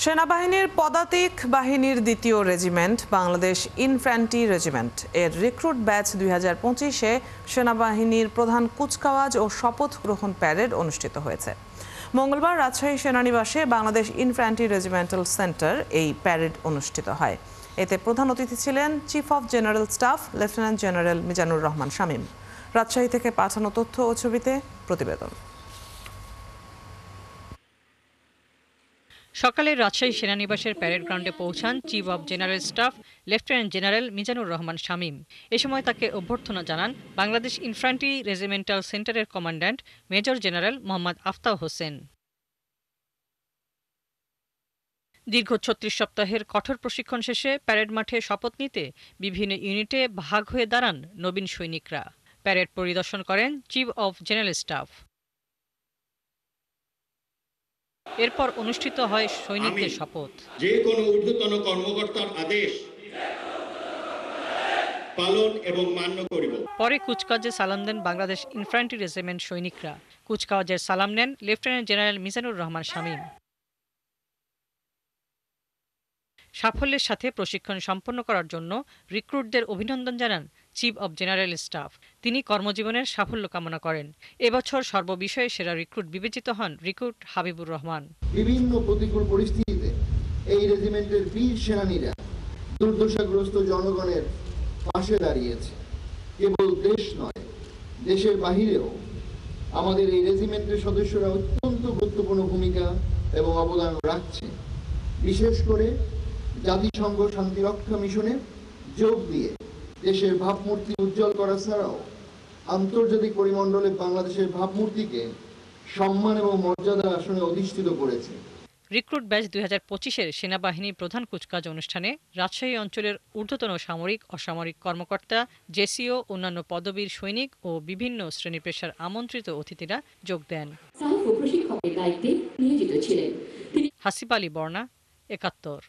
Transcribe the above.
সেনাবাহিনীর পদাতিক বাহিনীর দ্বিতীয় রেজিমেন্ট বাংলাদেশ ইনফ্যান্ট্রি রেজিমেন্ট এর রিক্রুট ব্যাচ 2025-এ সেনাবাহিনীর প্রধান কুচকাওয়াজ ও শপথ গ্রহণ প্যারেড অনুষ্ঠিত হয়েছে। মঙ্গলবার রাজশাহী সেনানিবাসে বাংলাদেশ ইনফ্যান্ট্রি রেজিমেন্টাল সেন্টার এই প্যারেড অনুষ্ঠিত হয়। এতে প্রধান অতিথি ছিলেন chief of general staff lieutenant general Mizanur Rahman Shamim. Rajshahi থেকে পাঠানো তথ্য ও ছবিতে প্রতিবেদন। সকালে রাজশাহী সেনানিবাসের প্যারেড গ্রাউন্ডে পৌঁছান chief of general staff lieutenant general Mizanur Rahman Shamim. এ সময় তাকে অভ্যর্থনা জানান বাংলাদেশ ইনফ্যান্ট্রি রেজিমেন্টাল সেন্টারের commandant major general Mohammad Aftab Hossain. দীর্ঘ ৩৬ সপ্তাহের কঠোর প্রশিক্ষণ শেষে প্যারেড মাঠে শপথ নিতে বিভিন্ন ইউনিটে ভাগ হয়ে দাঁড়ান নবীন সৈনিকরা। প্যারেড পরিদর্শন করেন চিফ অব জেনারেল স্টাফ। এরপর অনুষ্ঠিত হয় সৈনিকদের শপথ। যে কোনো ঊর্ধ্বতন কর্মকর্তার আদেশ পালন এবং মান্য করিব। পরে কুচকাওয়াজে সালাম দেন বাংলাদেশ ইনফ্যান্ট্রি রেজিমেন্ট সৈনিকরা। কুচকাওয়াজের সালাম নেন লেফটেন্যান্ট জেনারেল মিজানুর রহমান শামীম। সাফল্যের সাথে প্রশিক্ষণ সম্পন্ন করার জন্য রিক্রুটদের অভিনন্দন জানান চিফ অব জেনারেল স্টাফ। তিনি কর্মজীবনের সাফল্য কামনা করেন। এবছর সর্ববিষয়ে সেরা রিক্রুট বিবেচিত হন রিক্রুট হাবিবুর রহমান। বিভিন্ন প্রতিকূল পরিস্থিতিতে এই রেজিমেন্টের বীর সেনানীরা দুর্দশাগ্রস্ত জনগণের পাশে দাঁড়িয়েছে। কেবল দেশ নয়, দেশের বাহিরেও আমাদের এই রেজিমেন্টের সদস্যরা অত্যন্ত গুরুত্বপূর্ণ ভূমিকা এবং অবদান রাখছে। বিশেষ করে জাতিসংঘ শান্তিরক্ষা মিশনে যোগ দিয়ে দেশের ভাবমূর্তি উজ্জ্বল করা ছাড়াও আন্তর্জাতিক পরিমণ্ডলে বাংলাদেশের ভাবমূর্তিকে সম্মান এবং মর্যাদার আসনে অধিষ্ঠিত করেছে। রিক্রুট ব্যাচ 2025-এর সেনাবাহিনীর প্রধান কুচকাওয়াজ অনুষ্ঠানে রাজশাহী অঞ্চলের ঊর্ধ্বতন সামরিক অসামরিক কর্মকর্তা, জেসিও, অন্যান্য পদবীর সৈনিক ও বিভিন্ন শ্রেণী পেশার আমন্ত্রিত অতিথিরা যোগ দেন। প্রশিক্ষকের দায়িত্বে নিয়োজিত ছিলেন হাসিব আলী বর্ণা, ৭১।